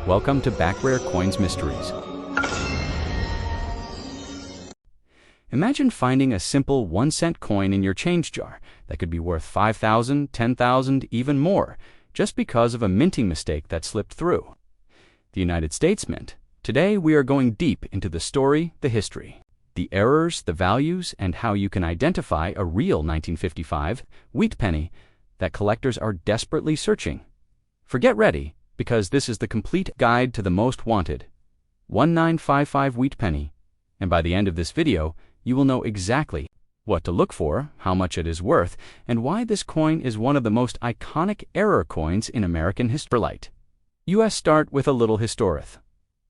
Welcome to Backrare Coins Mysteries. Imagine finding a simple 1-cent coin in your change jar that could be worth 5,000, 10,000, even more, just because of a minting mistake that slipped through. The United States Mint. Today we are going deep into the story, the history, the errors, the values, and how you can identify a real 1955 wheat penny that collectors are desperately searching. Get ready, because this is the complete guide to the most wanted 1955 wheat penny, and by the end of this video, you will know exactly what to look for, how much it is worth, and why this coin is one of the most iconic error coins in American history. U.S. Start with a little historith.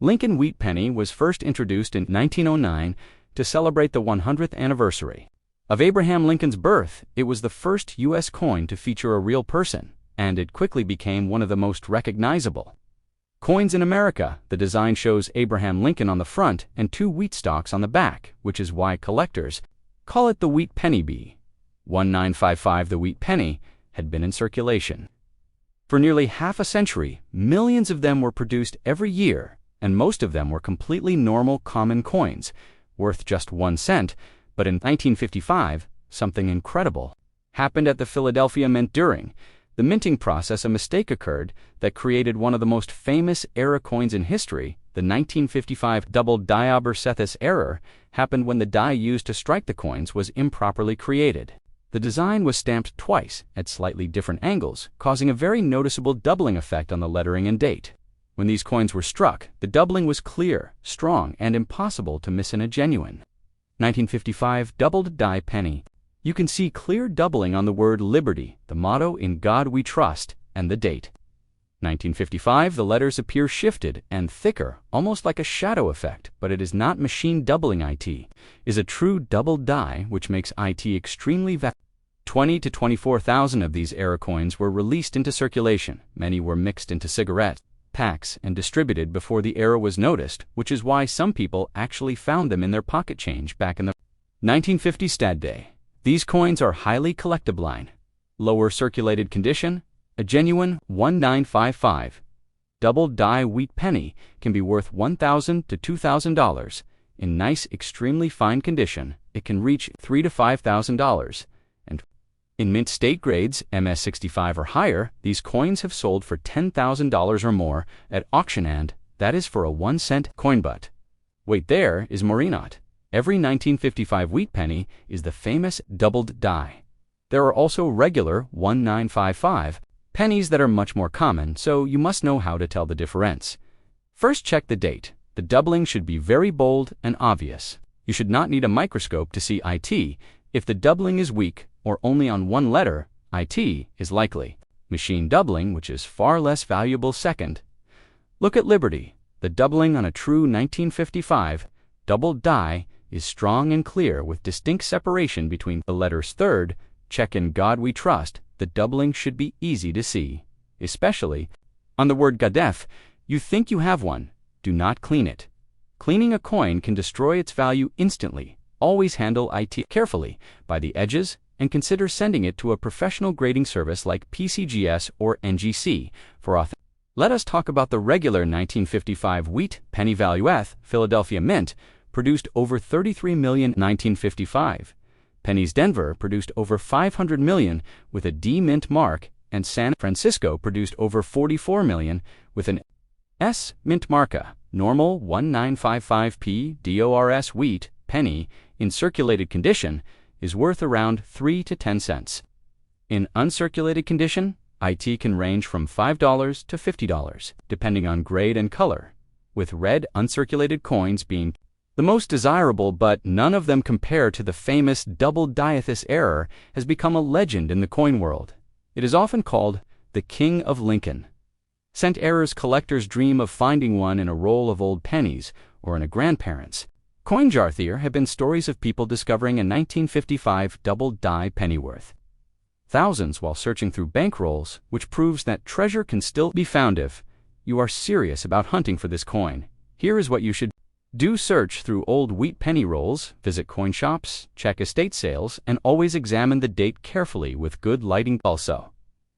Lincoln Wheat Penny was first introduced in 1909 to celebrate the 100th anniversary of Abraham Lincoln's birth. It was the first U.S. coin to feature a real person, and it quickly became one of the most recognizable coins in America. The design shows Abraham Lincoln on the front and 2 wheat stalks on the back, which is why collectors call it the Wheat Penny. 1955, the wheat penny, had been in circulation for nearly half a century. Millions of them were produced every year, and most of them were completely normal, common coins, worth just 1 cent. But in 1955, something incredible happened at the Philadelphia Mint. During the minting process, a mistake occurred that created one of the most famous error coins in history. The 1955 double die error happened when the die used to strike the coins was improperly created. The design was stamped twice at slightly different angles, causing a very noticeable doubling effect on the lettering and date. When these coins were struck, the doubling was clear, strong, and impossible to miss in a genuine 1955 doubled die penny. You can see clear doubling on the word Liberty, the motto "In God We Trust," and the date. 1955, the letters appear shifted and thicker, almost like a shadow effect, but it is not machine doubling. It is a true double die, which makes it extremely valuable. 20 to 24,000 of these error coins were released into circulation. Many were mixed into cigarette packs and distributed before the error was noticed, which is why some people actually found them in their pocket change back in the 1950 Stad Day. These coins are highly collectible. Lower circulated condition, a genuine 1955 double die wheat penny can be worth $1,000 to $2,000. In nice, extremely fine condition, it can reach $3,000 to $5,000. And in mint state grades, MS65 or higher, these coins have sold for $10,000 or more at auction, and that is for a 1-cent coin. But wait, there is more. Not every 1955 wheat penny is the famous doubled die. There are also regular 1955 pennies that are much more common, so you must know how to tell the difference. First, check the date. The doubling should be very bold and obvious. You should not need a microscope to see it. If the doubling is weak or only on one letter, it is likely machine doubling, which is far less valuable. Second, look at Liberty. The doubling on a true 1955 double die is strong and clear with distinct separation between the letters. Third, check In God We Trust. The doubling should be easy to see, especially on the word God. If you think you have one, do not clean it. Cleaning a coin can destroy its value instantly. Always handle it carefully by the edges and consider sending it to a professional grading service like PCGS or NGC for authenticity. Let us talk about the regular 1955 wheat penny value. Philadelphia Mint produced over 33 million 1955 pennies. Denver produced over 500 million with a D Mint mark, and San Francisco produced over 44 million with an S Mint marka. Normal 1955p DORS wheat penny in circulated condition is worth around 3 to 10 cents. In uncirculated condition, it can range from $5 to $50, depending on grade and color, with red uncirculated coins being the most desirable, but none of them compare to the famous double die. This error has become a legend in the coin world. It is often called the King of Lincoln cent errors. Collectors dream of finding one in a roll of old pennies or in a grandparent's coin jar. There have been stories of people discovering a 1955 double die penny worth thousands while searching through bankrolls, which proves that treasure can still be found if you are serious about hunting for this coin. Here is what you should do: search through old wheat penny rolls, visit coin shops, check estate sales, and always examine the date carefully with good lighting. Also,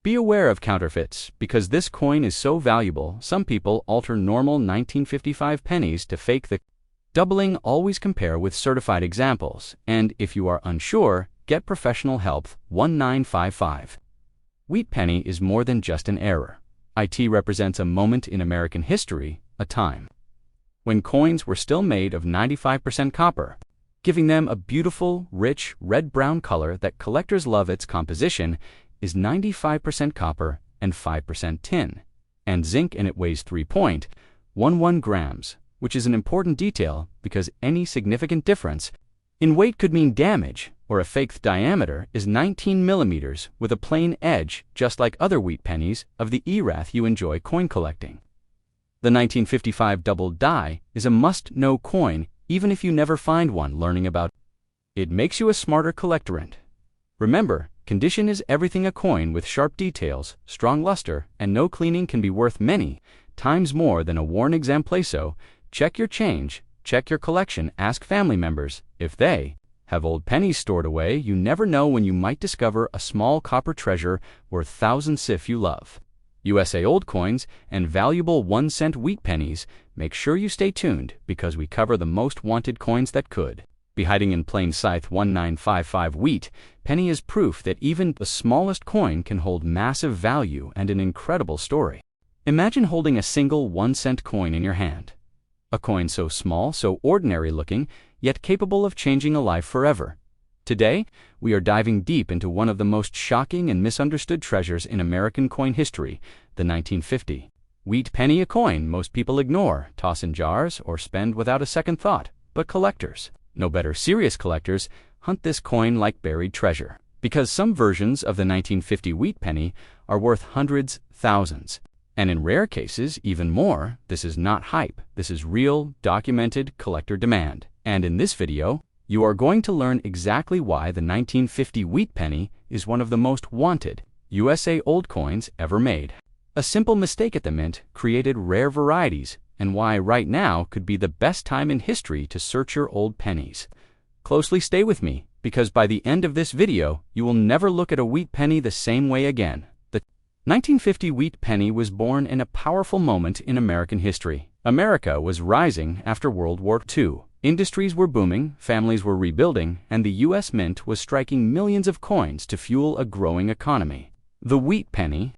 Be aware of counterfeits, because this coin is so valuable, some people alter normal 1955 pennies to fake the doubling. Always compare with certified examples, and if you are unsure, get professional help. 1955. Wheat penny is more than just an error. It represents a moment in American history, a time when coins were still made of 95% copper, giving them a beautiful, rich, red-brown color that collectors love. Its composition is 95% copper and 5% tin, and zinc, and it weighs 3.11 grams, which is an important detail because any significant difference in weight could mean damage, or a fake diameter is 19 millimeters with a plain edge, just like other wheat pennies of the era you enjoy coin collecting. The 1955 double die is a must-know coin, even if you never find one. Learning about it makes you a smarter collector. And remember, condition is everything. A coin with sharp details, strong luster, and no cleaning can be worth many times more than a worn exam peso. Check your change, check your collection, ask family members if they have old pennies stored away. You never know when you might discover a small copper treasure worth thousands. If you love USA old coins and valuable 1-cent wheat pennies, make sure you stay tuned, because we cover the most wanted coins that could be hiding in plain sight. 1955 wheat penny is proof that even the smallest coin can hold massive value and an incredible story. Imagine holding a single 1-cent coin in your hand. A coin so small, so ordinary looking, yet capable of changing a life forever. Today, we are diving deep into one of the most shocking and misunderstood treasures in American coin history, the 1950 wheat penny, a coin most people ignore, toss in jars, or spend without a second thought. But collectors, no better, serious collectors, hunt this coin like buried treasure, because some versions of the 1950 wheat penny are worth hundreds, thousands, and in rare cases, even more. This is not hype. This is real, documented collector demand. And in this video, you are going to learn exactly why the 1950 wheat penny is one of the most wanted USA old coins ever made. A simple mistake at the mint created rare varieties, and why right now could be the best time in history to search your old pennies. Closely stay with me, because by the end of this video, you will never look at a wheat penny the same way again. The 1950 wheat penny was born in a powerful moment in American history. America was rising after World War II. Industries were booming, families were rebuilding, and the U.S. Mint was striking millions of coins to fuel a growing economy. The wheat penny,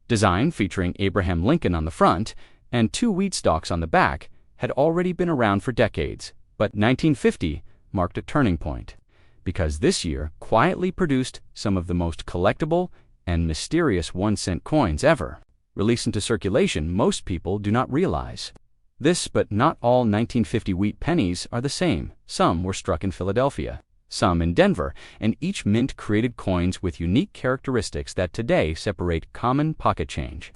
design featuring Abraham Lincoln on the front and 2 wheat stalks on the back, had already been around for decades, but 1950 marked a turning point, because this year quietly produced some of the most collectible and mysterious 1-cent coins ever released into circulation. Most people do not realize this, but not all 1950 wheat pennies are the same. Some were struck in Philadelphia, some in Denver, and each mint created coins with unique characteristics that today separate common pocket change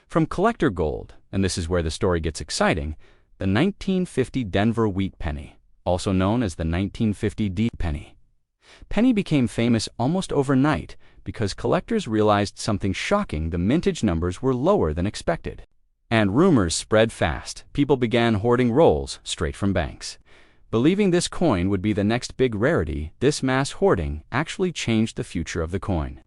from collector gold. And this is where the story gets exciting. The 1950 Denver wheat penny, also known as the 1950 D penny, became famous almost overnight because collectors realized something shocking: the mintage numbers were lower than expected. And rumors spread fast. People began hoarding rolls straight from banks, believing this coin would be the next big rarity. This mass hoarding actually changed the future of the coin,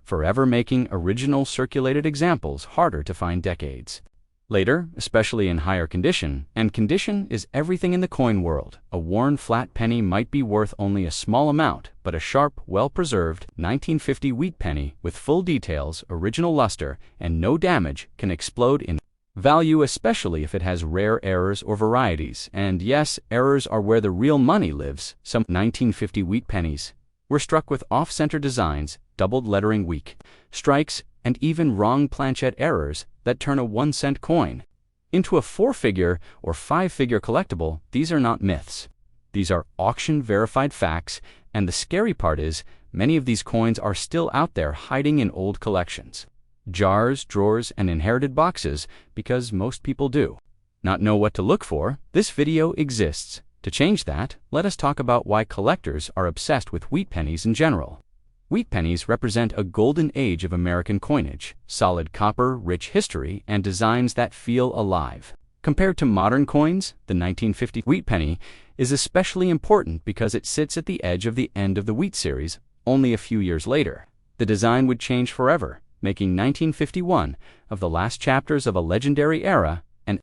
forever making original circulated examples harder to find decades later, especially in higher condition. And condition is everything in the coin world. A worn flat penny might be worth only a small amount, but a sharp, well-preserved 1950 wheat penny with full details, original luster, and no damage can explode in value, especially if it has rare errors or varieties. And yes, errors are where the real money lives. Some 1950 wheat pennies were struck with off-center designs, doubled lettering, weak strikes, and even wrong planchet errors that turn a 1-cent coin into a 4-figure or 5-figure collectible. These are not myths. These are auction-verified facts, and the scary part is, many of these coins are still out there hiding in old collections, jars, drawers, and inherited boxes, because most people do not know what to look for. This video exists to change that. Let us talk about why collectors are obsessed with wheat pennies in general. Wheat pennies represent a golden age of American coinage: solid copper, rich history, and designs that feel alive. Compared to modern coins, the 1950 wheat penny is especially important because it sits at the edge of the end of the wheat series. Only a few years later, the design would change forever. making 1951 of the last chapters of a legendary era. And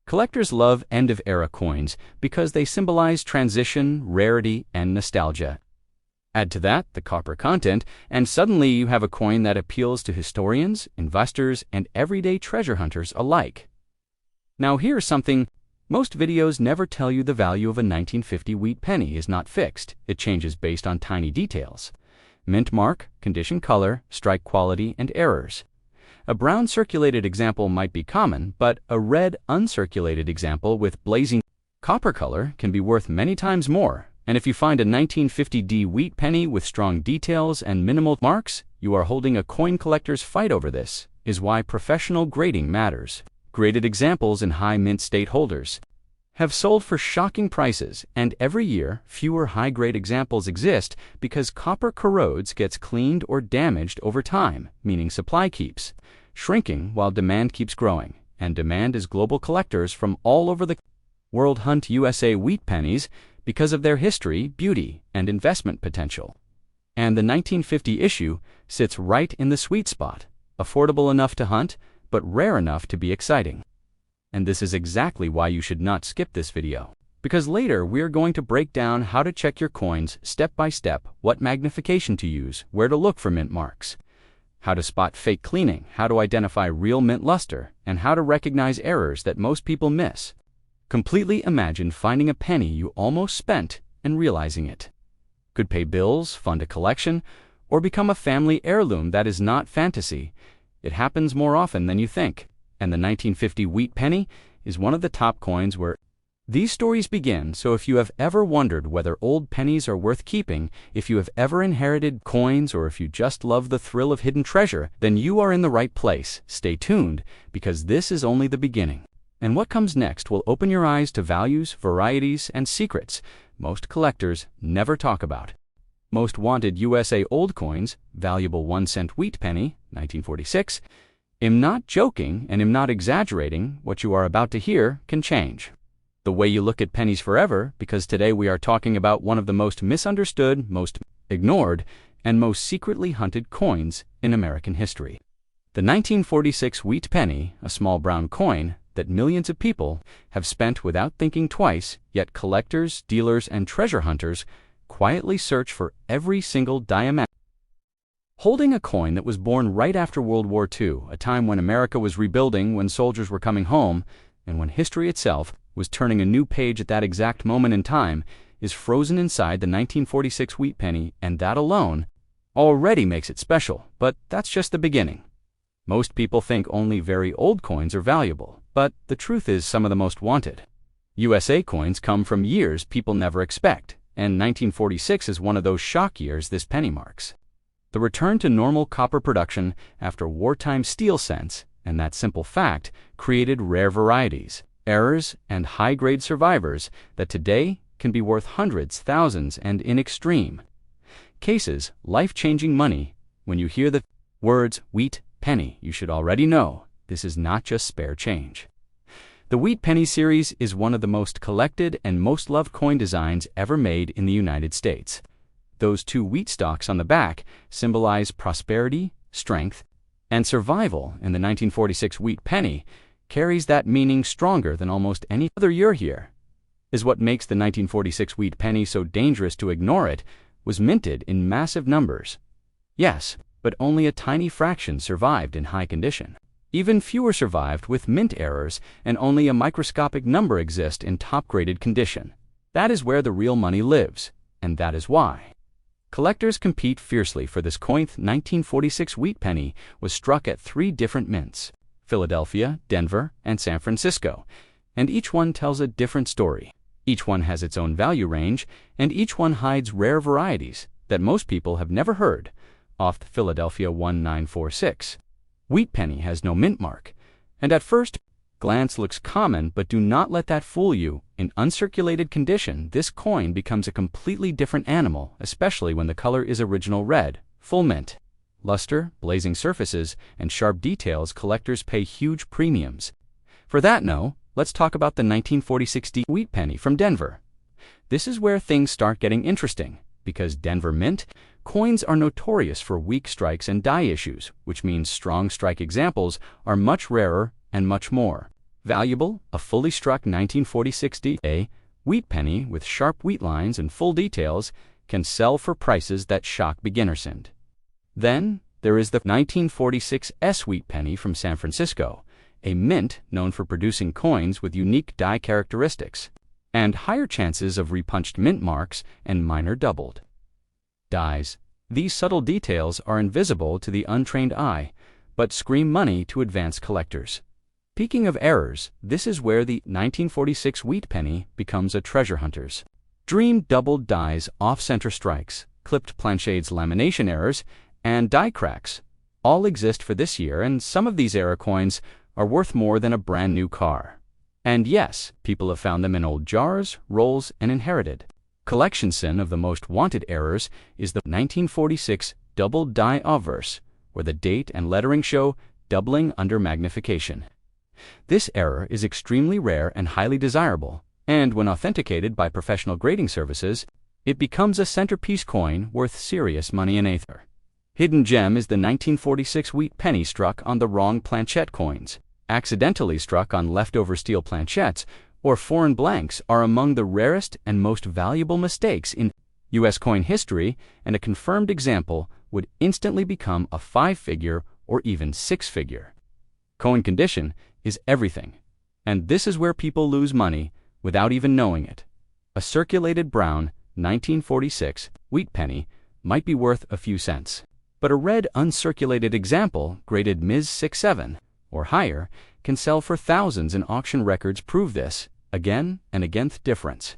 collectors love end-of-era coins because they symbolize transition, rarity, and nostalgia. Add to that the copper content, and suddenly you have a coin that appeals to historians, investors, and everyday treasure hunters alike. Now here's something: most videos never tell you the value of a 1950 wheat penny is not fixed. It changes based on tiny details. Mint mark, condition color, strike quality, and errors. A brown circulated example might be common, but a red uncirculated example with blazing copper color can be worth many times more. And if you find a 1950D wheat penny with strong details and minimal marks, you are holding a coin collector's fight over. This is why professional grading matters. Graded examples in high mint state holders have sold for shocking prices, and every year fewer high-grade examples exist because copper corrodes, gets cleaned or damaged over time, meaning supply keeps shrinking while demand keeps growing. And demand is global. Collectors from all over the world hunt USA wheat pennies because of their history, beauty, and investment potential. And the 1950 issue sits right in the sweet spot, affordable enough to hunt, but rare enough to be exciting. And this is exactly why you should not skip this video, because later we are going to break down how to check your coins step by step, what magnification to use, where to look for mint marks, how to spot fake cleaning, how to identify real mint luster, and how to recognize errors that most people miss. Completely imagine finding a penny you almost spent and realizing it could pay bills, fund a collection, or become a family heirloom. That is not fantasy. It happens more often than you think. And the 1950 wheat penny is one of the top coins where these stories begin. So if you have ever wondered whether old pennies are worth keeping, if you have ever inherited coins, or if you just love the thrill of hidden treasure, then you are in the right place. Stay tuned, because this is only the beginning. And what comes next will open your eyes to values, varieties, and secrets most collectors never talk about. Most wanted USA old coins, valuable 1-cent wheat penny, 1946. I'm not joking and I'm not exaggerating. What you are about to hear can change the way you look at pennies forever, because today we are talking about one of the most misunderstood, most ignored, and most secretly hunted coins in American history. The 1946 wheat penny, a small brown coin that millions of people have spent without thinking twice, yet collectors, dealers, and treasure hunters quietly search for every single diamond. Holding a coin that was born right after World War II, a time when America was rebuilding, when soldiers were coming home, and when history itself was turning a new page at that exact moment in time, is frozen inside the 1946 wheat penny, and that alone already makes it special. But that's just the beginning. Most people think only very old coins are valuable, but the truth is some of the most wanted USA coins come from years people never expect, and 1946 is one of those shock years this penny marks. The return to normal copper production after wartime steel cents, and that simple fact created rare varieties, errors, and high-grade survivors that today can be worth hundreds, thousands, and in extreme cases, life-changing money. When you hear the words wheat penny, you should already know this is not just spare change. The Wheat Penny series is one of the most collected and most loved coin designs ever made in the United States. Those two wheat stalks on the back symbolize prosperity, strength, and survival, and the 1946 wheat penny carries that meaning stronger than almost any other year. Here is what makes the 1946 wheat penny so dangerous to ignore. It was minted in massive numbers. Yes, but only a tiny fraction survived in high condition. Even fewer survived with mint errors, and only a microscopic number exist in top-graded condition. That is where the real money lives, and that is why collectors compete fiercely for this coin. 1946 wheat penny was struck at 3 different mints: Philadelphia, Denver, and San Francisco, and each one tells a different story. Each one has its own value range, and each one hides rare varieties that most people have never heard. Off the Philadelphia 1946 wheat penny has no mint mark, and at first glance looks common, but do not let that fool you. In uncirculated condition, this coin becomes a completely different animal, especially when the color is original red, full mint. Luster, blazing surfaces, and sharp details. Collectors pay huge premiums for that. No, let's talk about the 1946 wheat penny from Denver. This is where things start getting interesting. because Denver Mint coins are notorious for weak strikes and die issues, which means strong strike examples are much rarer and much more valuable. A fully struck 1946 D.A. wheat penny with sharp wheat lines and full details can sell for prices that shock beginners. Then there is the 1946 S wheat penny from San Francisco, a mint known for producing coins with unique die characteristics and higher chances of repunched mint marks and minor doubled dies. These subtle details are invisible to the untrained eye, but scream money to advanced collectors. Speaking of errors, this is where the 1946 wheat penny becomes a treasure hunter's dream. Doubled dies, off-center strikes, clipped planchades, lamination errors, and die cracks all exist for this year, and some of these error coins are worth more than a brand new car. And yes, people have found them in old jars, rolls, and inherited. Collection sin of the most wanted errors is the 1946 doubled die obverse, where the date and lettering show doubling under magnification. This error is extremely rare and highly desirable, and when authenticated by professional grading services, it becomes a centerpiece coin worth serious money. An eighth hidden gem is the 1946 wheat penny struck on the wrong planchette. Coins accidentally struck on leftover steel planchettes or foreign blanks are among the rarest and most valuable mistakes in U.S. coin history, and a confirmed example would instantly become a 5-figure or even 6-figure. Coin condition is everything, and this is where people lose money without even knowing it. A circulated brown 1946 wheat penny might be worth a few cents, but a red uncirculated example graded Ms. 6.7 or higher can sell for thousands, and auction records prove this again and again. The difference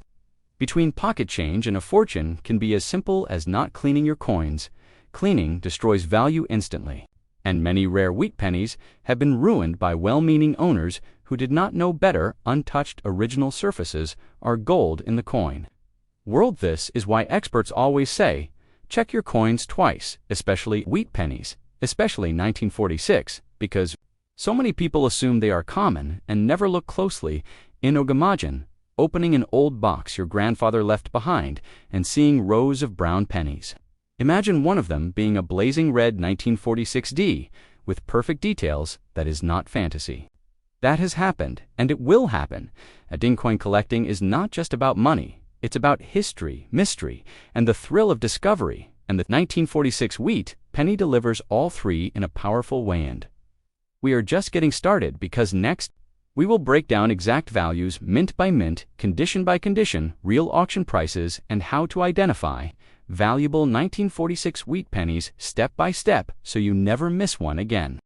between pocket change and a fortune can be as simple as not cleaning your coins. Cleaning destroys value instantly, and many rare wheat pennies have been ruined by well-meaning owners who did not know better. Untouched original surfaces are gold in the coin world. This is why experts always say, check your coins twice, especially wheat pennies, especially 1946, because so many people assume they are common and never look closely. Imagine opening an old box your grandfather left behind and seeing rows of brown pennies. Imagine one of them being a blazing red 1946 D with perfect details. That is not fantasy. That has happened, and it will happen. Coin collecting is not just about money. It's about history, mystery, and the thrill of discovery. And the 1946 wheat penny delivers all three in a powerful way. And we are just getting started, because next we will break down exact values, mint by mint, condition by condition, real auction prices, and how to identify valuable 1946 wheat pennies step by step so you never miss one again.